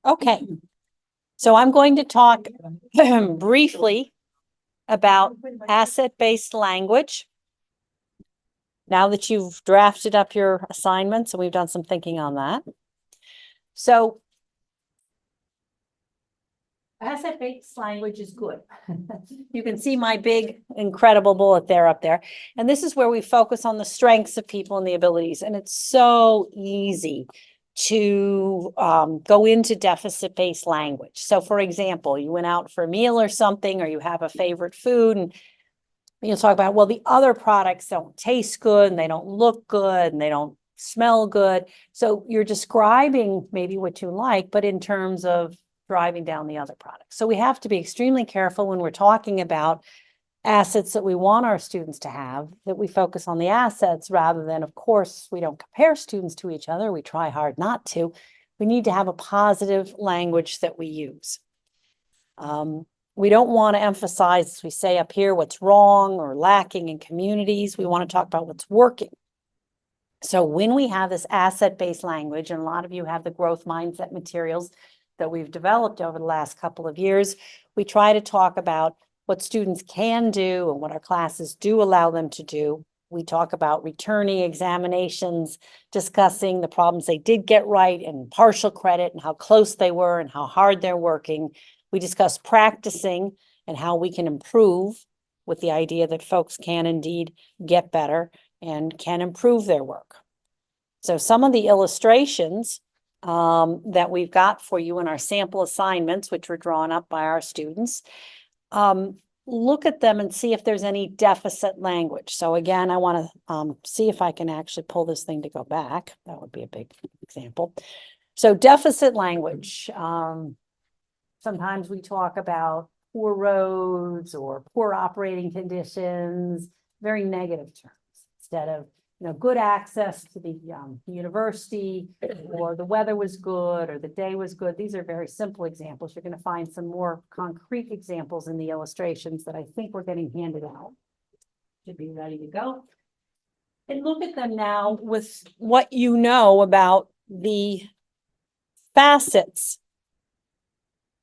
Okay, so I'm going to talk briefly about asset-based language. Now that you've drafted up your assignments and we've done some thinking on that. So asset-based language is good. You can see my big, incredible bullet there up there. And this is where we focus on the strengths of people and the abilities. And it's so easy to go into deficit-based language. So for example, you went out for a meal or something, or you have a favorite food, and you'll talk about, well, the other products don't taste good, and they don't look good, and they don't smell good. So you're describing maybe what you like, but in terms of driving down the other products. So we have to be extremely careful when we're talking about assets that we want our students to have, that we focus on the assets rather than, of course, we don't compare students to each other. We try hard not to. We need to have a positive language that we use. We don't want to emphasize, as we say up here, what's wrong or lacking in communities. We want to talk about what's working. So when we have this asset-based language, and a lot of you have the growth mindset materials that we've developed over the last couple of years, we try to talk about what students can do and what our classes do allow them to do. We talk about returning examinations, discussing the problems they did get right and partial credit and how close they were and how hard they're working. We discuss practicing and how we can improve, with the idea that folks can indeed get better and can improve their work. So some of the illustrations that we've got for you in our sample assignments, which were drawn up by our students, look at them and see if there's any deficit language. So again, I want to see if I can actually pull this thing to go back. That would be a big example. So deficit language. Sometimes we talk about poor roads or poor operating conditions, very negative terms, instead of, good access to the university, or the weather was good, or the day was good. These are very simple examples. You're going to find some more concrete examples in the illustrations that I think we're getting handed out. Should be ready to go. And look at them now with what you know about the facets.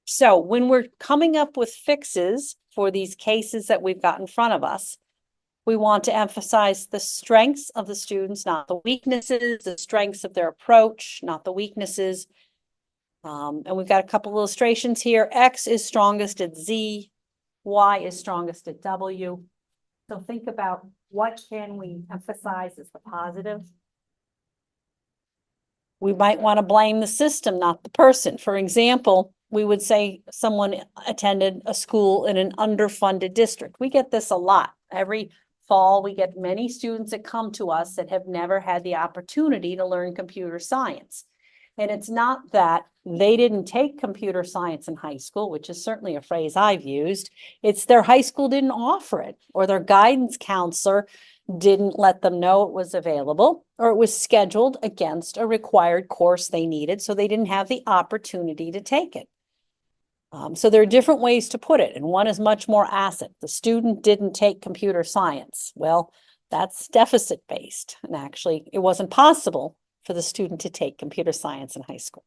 So when we're coming up with fixes for these cases that we've got in front of us, we want to emphasize the strengths of the students, not the weaknesses, the strengths of their approach, not the weaknesses. And we've got a couple illustrations here. X is strongest at Z, Y is strongest at W. So think about, what can we emphasize as the positive? We might want to blame the system, not the person. For example, we would say someone attended a school in an underfunded district. We get this a lot. Every fall, we get many students that come to us that have never had the opportunity to learn computer science. And it's not that they didn't take computer science in high school, which is certainly a phrase I've used. It's their high school didn't offer it, or their guidance counselor didn't let them know it was available, or it was scheduled against a required course they needed, so they didn't have the opportunity to take it. So there are different ways to put it, and one is much more asset. The student didn't take computer science. Well, that's deficit-based, and actually it wasn't possible for the student to take computer science in high school.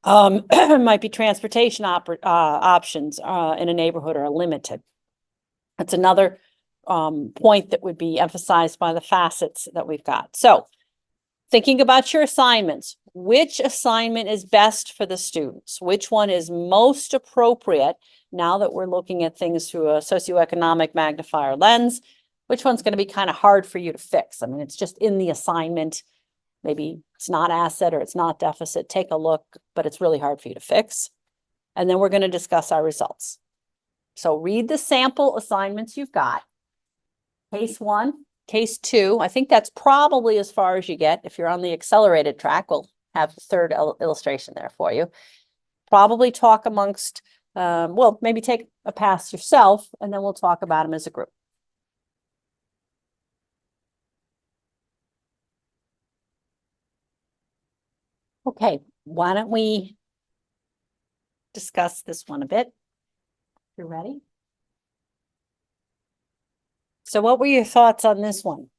Might be transportation options in a neighborhood are limited. That's another point that would be emphasized by the facets that we've got. So thinking about your assignments, which assignment is best for the students? Which one is most appropriate now that we're looking at things through a socioeconomic magnifier lens? Which one's going to be kind of hard for you to fix? I mean, it's just in the assignment. Maybe it's not asset or it's not deficit. Take a look, but it's really hard for you to fix. And then we're going to discuss our results. So read the sample assignments you've got. Case 1, case 2. I think that's probably as far as you get. If you're on the accelerated track, we'll have the third illustration there for you. Probably talk amongst, well, maybe take a pass yourself, and then we'll talk about them as a group. Okay, why don't we discuss this one a bit? You ready? So what were your thoughts on this one?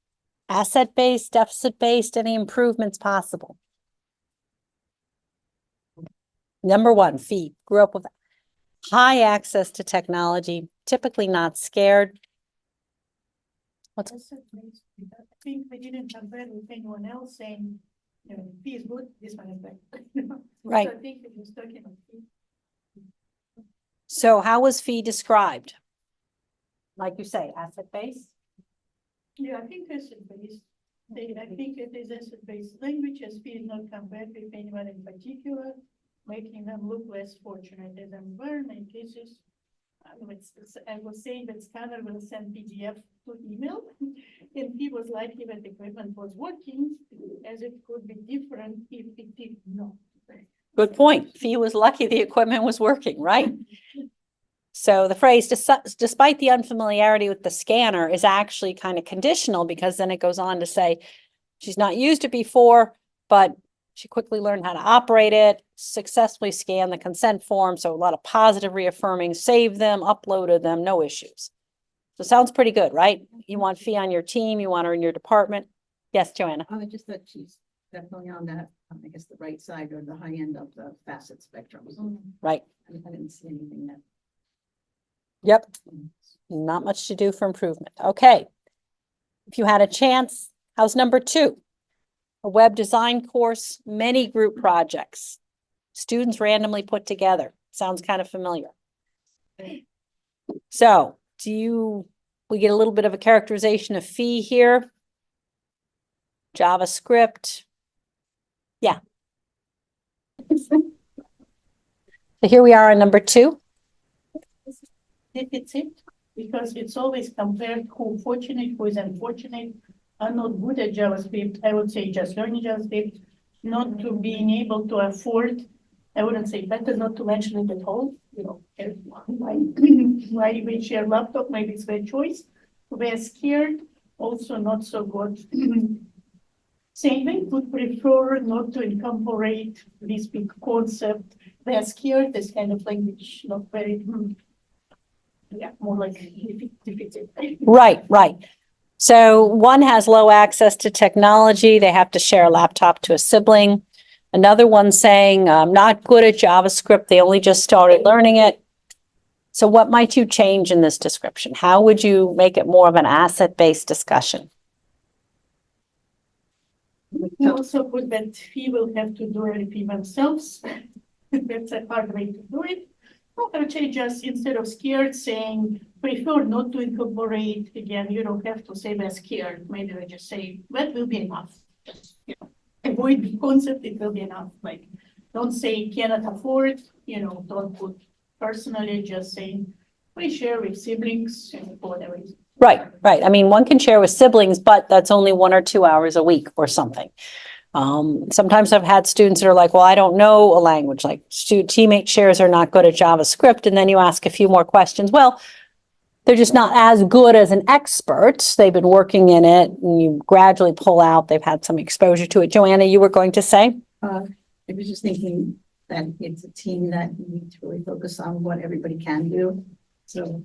Asset-based, deficit-based, any improvements possible? Number one, fee, grew up with high access to technology, typically not scared. I think we didn't compare with anyone else saying, you know, fee is good, this one is bad. Right. So I think it was talking about fee. So how was fee described? Like you say, asset-based? Yeah, I think asset-based. I think it is asset-based language as fee is not compared with anyone in particular, making them look less fortunate as an environment cases. I was saying that Scanner will send PDF to email, and he was lucky that the equipment was working, as it could be different if it did not. Good point. Fee was lucky the equipment was working, right? So the phrase, despite the unfamiliarity with the scanner, is actually kind of conditional, because then it goes on to say she's not used it before, but she quickly learned how to operate it, successfully scanned the consent form. So a lot of positive reaffirming, saved them, uploaded them, no issues. So sounds pretty good, right? You want Fee on your team, you want her in your department. Yes, Joanna. I just thought she's definitely on that, I guess, the right side or the high end of the facet spectrum. Right. I didn't see anything that. Yep. Not much to do for improvement. Okay. If you had a chance, how's number 2? A web design course, many group projects. Students randomly put together. Sounds kind of familiar. So we get a little bit of a characterization of Fee here. JavaScript. Yeah. So here we are on number 2. It's it, because it's always compared who fortunate, who is unfortunate. I'm not good at JavaScript. I would say just learning JavaScript, not to being able to afford. I wouldn't say better not to mention it at all. You know, why we share laptop, maybe it's their choice. We're scared, also not so good. Saying they would prefer not to incorporate this big concept. They're scared, this kind of language, not very, yeah, more like defeated. Right, right. So one has low access to technology. They have to share a laptop to a sibling. Another one saying, I'm not good at JavaScript. They only just started learning it. So what might you change in this description? How would you make it more of an asset-based discussion? We also put that Fee will have to do everything themselves. That's a hard way to do it. I would say just instead of scared, saying prefer not to incorporate. Again, you don't have to say they're scared. Maybe they just say that will be enough. Just, you know, avoid the concept. It will be enough. Like, don't say cannot afford. You know, don't put personally. Just saying we share with siblings and for whatever reason. Right, right. I mean, one can share with siblings, but that's only 1 or 2 hours a week or something. Sometimes I've had students that are like, well, I don't know a language, like teammate shares are not good at JavaScript. And then you ask a few more questions. Well, they're just not as good as an expert. They've been working in it, and you gradually pull out. They've had some exposure to it. Joanna, you were going to say? I was just thinking that it's a team that you need to really focus on what everybody can do. So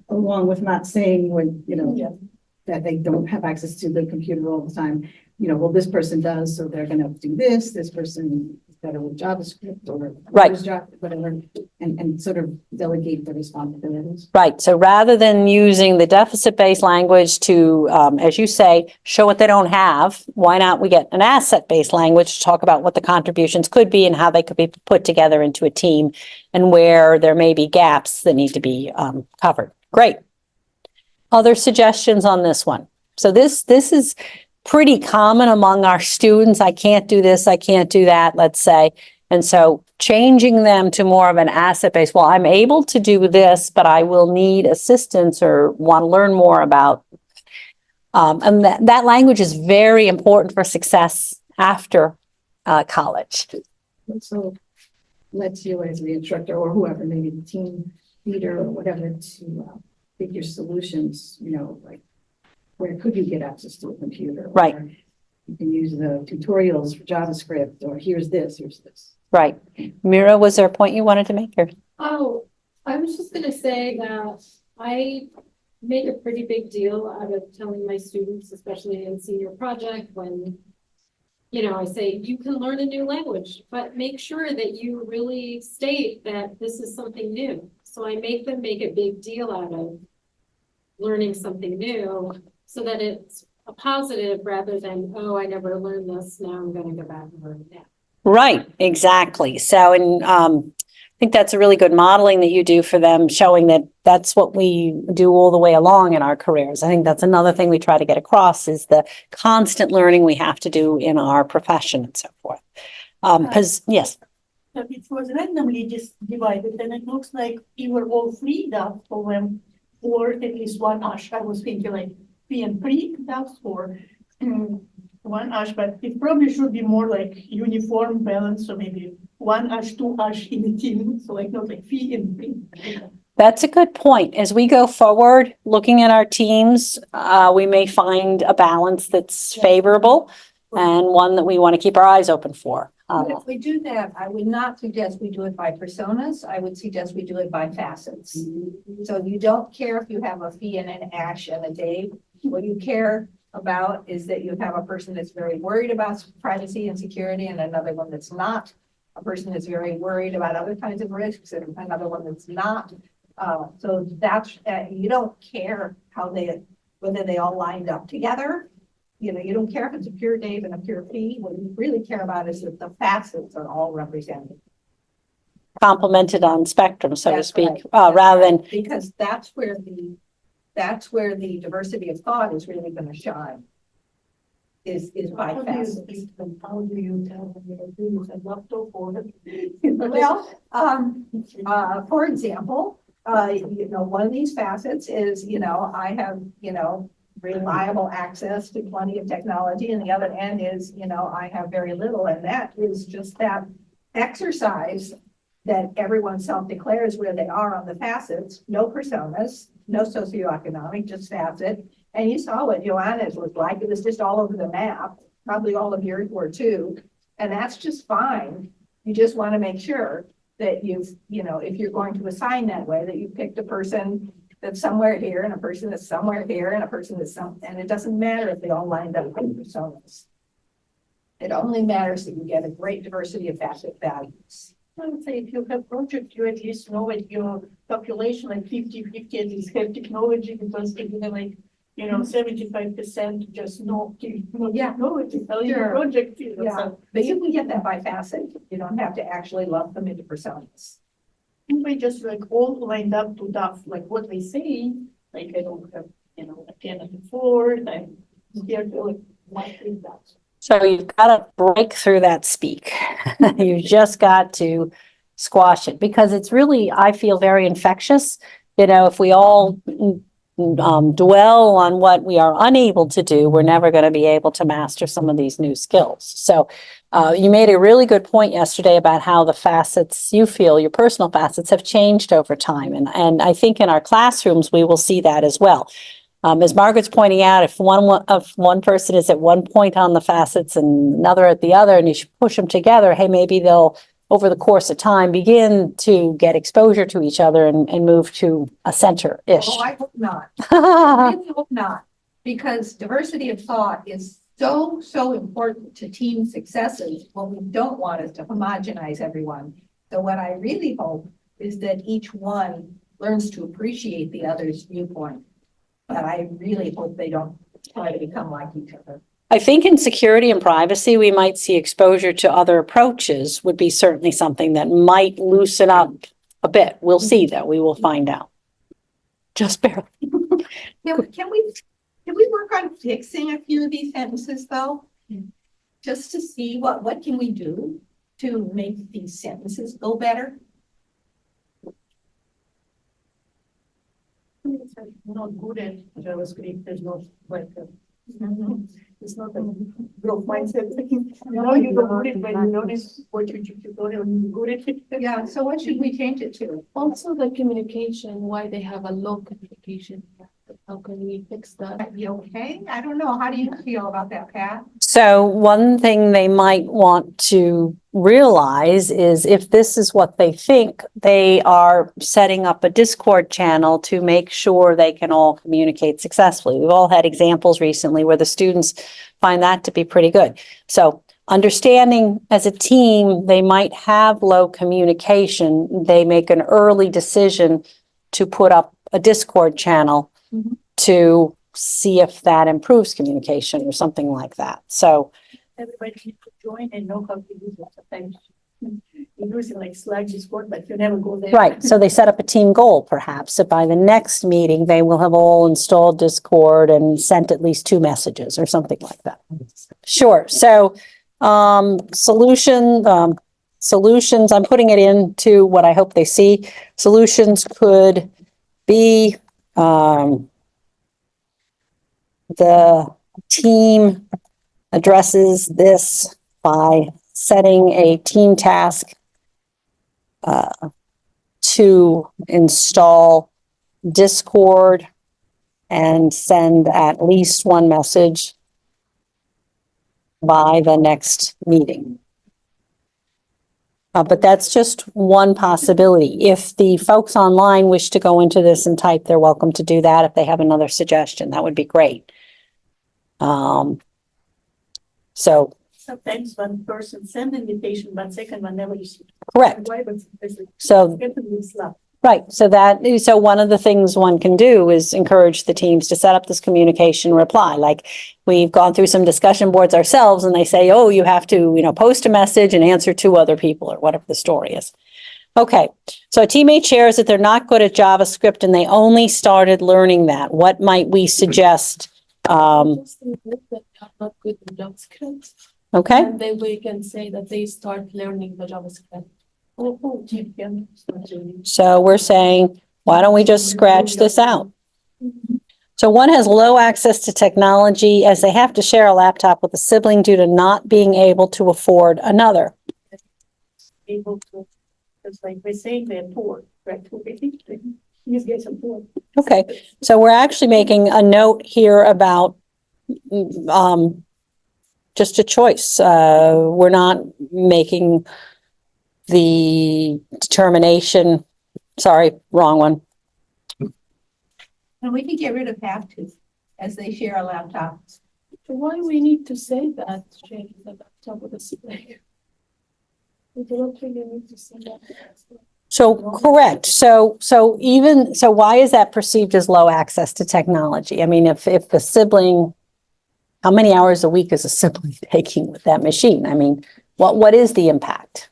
along with not saying when, you know, that they don't have access to the computer all the time, you know, well, this person does, so they're gonna do this person is better with JavaScript or Right. whatever, and sort of delegate the responsibilities. Right. So rather than using the deficit-based language to, as you say, show what they don't have, why not we get an asset-based language to talk about what the contributions could be and how they could be put together into a team and where there may be gaps that need to be covered. Great. Other suggestions on this one? So this is pretty common among our students. I can't do this, I can't do that, let's say. And so changing them to more of an asset-based, well, I'm able to do this, but I will need assistance or want to learn more about. And that language is very important for success after college. So lets you as the instructor or whoever, maybe the team leader or whatever, to figure solutions, you know, like where could you get access to a computer? Right. Or you can use the tutorials for JavaScript, or here's this. Right. Mira, was there a point you wanted to make here? Oh, I was just gonna say that I make a pretty big deal out of telling my students, especially in senior project, when I say, you can learn a new language, but make sure that you really state that this is something new. So I make them make a big deal out of learning something new so that it's a positive rather than, oh, I never learned this, now I'm gonna go back and learn that. Right, exactly. So, and I think that's a really good modeling that you do for them, showing that that's what we do all the way along in our careers. I think that's another thing we try to get across is the constant learning we have to do in our profession and so forth. Because, yes, But it was randomly just divided, and it looks like we were all freed up for them, or at least one ash. I was thinking like P and pre, that's for one ash, but it probably should be more like uniform balance, so maybe one ash, two ash in a team, so like not like P and pre. that's a good point. As we go forward, looking at our teams, we may find a balance that's favorable and one that we want to keep our eyes open for. But if we do that, I would not suggest we do it by personas. I would suggest we do it by facets. So you don't care if you have a Fee and an Ash and a Dave. What you care about is that you have a person that's very worried about privacy and security and another one that's not. A person that's very worried about other kinds of risks and another one that's not. So that's, you don't care whether they all lined up together. You don't care if it's a pure Dave and a pure Fee. What you really care about is that the facets are all represented. Complemented on spectrum, so to That's speak, right. That's rather than, right. Because that's where the diversity of thought is really gonna shine. Is by How do you facets. speak them? How do you tell them you're doing a laptop or? Well, for example, one of these facets is, I have, reliable access to plenty of technology, and the other end is, I have very little, and that is just that exercise that everyone self-declares where they are on the facets, no personas, no socioeconomic, just facet. And you saw what Joanna's was like. It was just all over the map. Probably all of yours were too. And that's just fine. You just want to make sure that if you're going to assign that way, that you picked a person that's somewhere here and a person that's somewhere here and a person that's and it doesn't matter if they all lined up with personas. It only matters that you get a great diversity of facet values. I would say if you have project, you at least know that your population, like 50-50 at least have technology, because if you have like, 75% just no Yeah. technology, tell your Sure. project. Yeah, but you can get that by facet. You don't have to actually lump them into personas. We just like all lined up to that, like what they say, like I don't have, a 10 and a 4, I'm scared to like, what is that? so you've got to break through that speak. You just got to squash it because it's really, I feel, very infectious. If we all dwell on what we are unable to do, we're never going to be able to master some of these new skills. So you made a really good point yesterday about how the facets you feel, your personal facets, have changed over time. And I think in our classrooms, we will see that as well. As Margaret's pointing out, if one person is at one point on the facets and another at the other, and you should push them together, hey, maybe they'll, over the course of time, begin to get exposure to each other and move to a center-ish. Oh, I hope not. I really hope not, because diversity of thought is so important to team successes. What we don't want is to homogenize everyone. So what I really hope is that each one learns to appreciate the other's viewpoint. But I really hope they don't try to become like each other. I think in security and privacy, we might see exposure to other approaches would be certainly something that might loosen up a bit. We'll see though. We will find out. Just barely. Can we work on fixing a few of these sentences though? Just to see what can we do to make these sentences go better? It's like not good at JavaScript, there's not like it's not a growth mindset. You you're good at when you notice what you tutorial, you're good at it. Yeah, so what should we change it to? Also the communication, why they have a low communication. How can we fix that? You okay? I don't know. How do you feel about that, Pat? So one thing they might want to realize is if this is what they think, they are setting up a Discord channel to make sure they can all communicate successfully. We've all had examples recently where the students find that to be pretty good. So understanding as a team, they might have low communication. They make an early decision to put up a Discord channel Mhm. to see if that improves communication or something like that. So, Everybody needs to join and know how to use it. Sometimes you use it like Slack, Discord, but you never go there. right, so they set up a team goal perhaps, that by the next meeting, they will have all installed Discord and sent at least 2 messages or something like that. Sure, so, solutions, I'm putting it into what I hope they see. Solutions could be, the team addresses this by setting a team task to install Discord and send at least 1 message by the next meeting. But that's just one possibility. If the folks online wish to go into this and type, they're welcome to do that. If they have another suggestion, that would be great. So, Sometimes one person send invitation, but second one never received. correct. Why? But it's like, So get to this Slack. right, so one of the things one can do is encourage the teams to set up this communication reply. Like, we've gone through some discussion boards ourselves and they say, oh, you have to, post a message and answer 2 other people or whatever the story is. Okay, so a teammate shares that they're not good at JavaScript and they only started learning that. What might we suggest? Just admit that they are not good in JavaScript, Okay, and then we can say that they start learning the JavaScript. Oh, gee, yeah. so we're saying, why don't we just scratch this out? So one has low access to technology as they have to share a laptop with a sibling due to not being able to afford another. Able to, it's like we're saying they're poor, right? These guys are poor. Okay, so we're actually making a note here about just a choice. We're not making the determination, sorry, wrong one. And we can get rid of have to, as they share a laptop. So why we need to say that, change the laptop with a display? We don't really need to say that. So correct. So why is that perceived as low access to technology? I mean, if the sibling, how many hours a week is a sibling taking with that machine? I mean, what is the impact?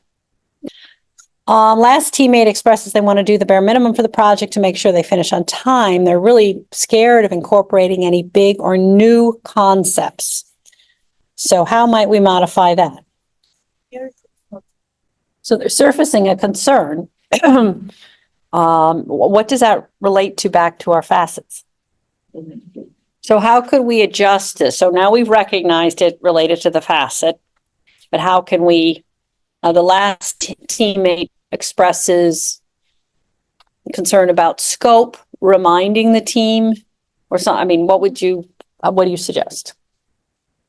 Last teammate expresses they want to do the bare minimum for the project to make sure they finish on time. They're really scared of incorporating any big or new concepts. So how might we modify that? So they're surfacing a concern. What does that relate to back to our facets? So how could we adjust this? So now we've recognized it related to the facet, but how can we, the last teammate expresses concern about scope, reminding the team or something. I mean, what do you suggest?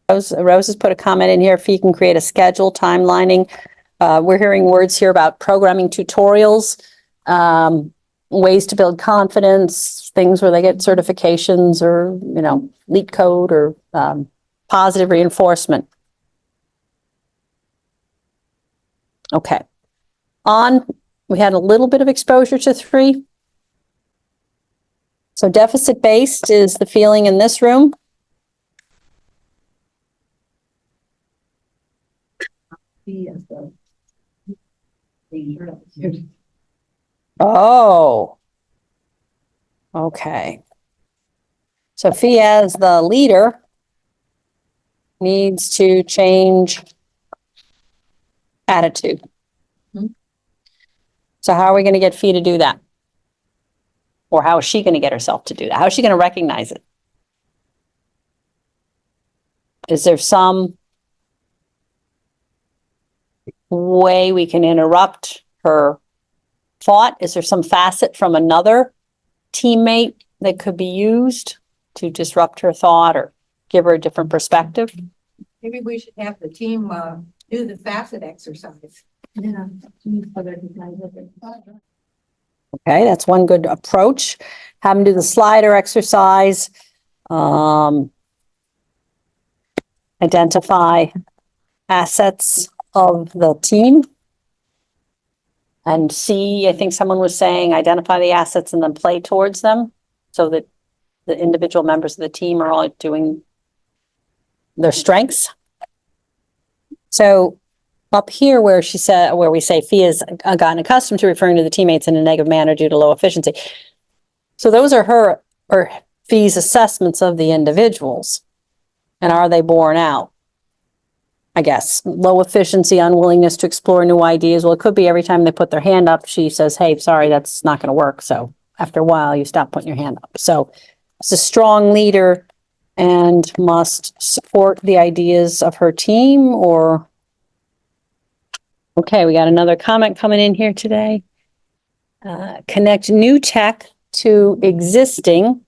Rose has put a comment in here, if you can create a schedule, timelining. We're hearing words here about programming tutorials, ways to build confidence, things where they get certifications or, leak code or positive reinforcement. Okay. We had a little bit of exposure to 3. So deficit-based is the feeling in this room. Oh. Okay. Sophia, as the leader, needs to change attitude. So how are we going to get Fee to do that? Or how is she going to get herself to do that? How is she going to recognize it? Is there some way we can interrupt her thought? Is there some facet from another teammate that could be used to disrupt her thought or give her a different perspective? Maybe we should have the team, do the facet exercise. Yeah. Okay, that's one good approach. Have them do the slider exercise. Identify assets of the team. And C, I think someone was saying, identify the assets and then play towards them so that the individual members of the team are all doing their strengths. So up here where she said, where we say Fee has gotten accustomed to referring to the teammates in a negative manner due to low efficiency. So those are her or Fee's assessments of the individuals. And are they borne out? I guess low efficiency, unwillingness to explore new ideas. Well, it could be every time they put their hand up, she says, hey, sorry, that's not going to work. So after a while, you stop putting your hand up. So it's a strong leader and must support the ideas of her team or. Okay, we got another comment coming in here today. Connect new tech to existing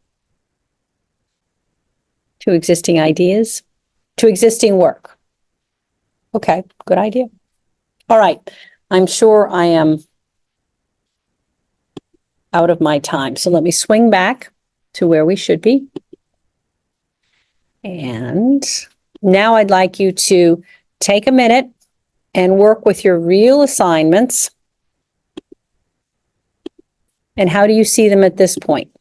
ideas, to existing work. Okay, good idea. All right, I'm sure I am out of my time. So let me swing back to where we should be. And now I'd like you to take a minute and work with your real assignments. And how do you see them at this point?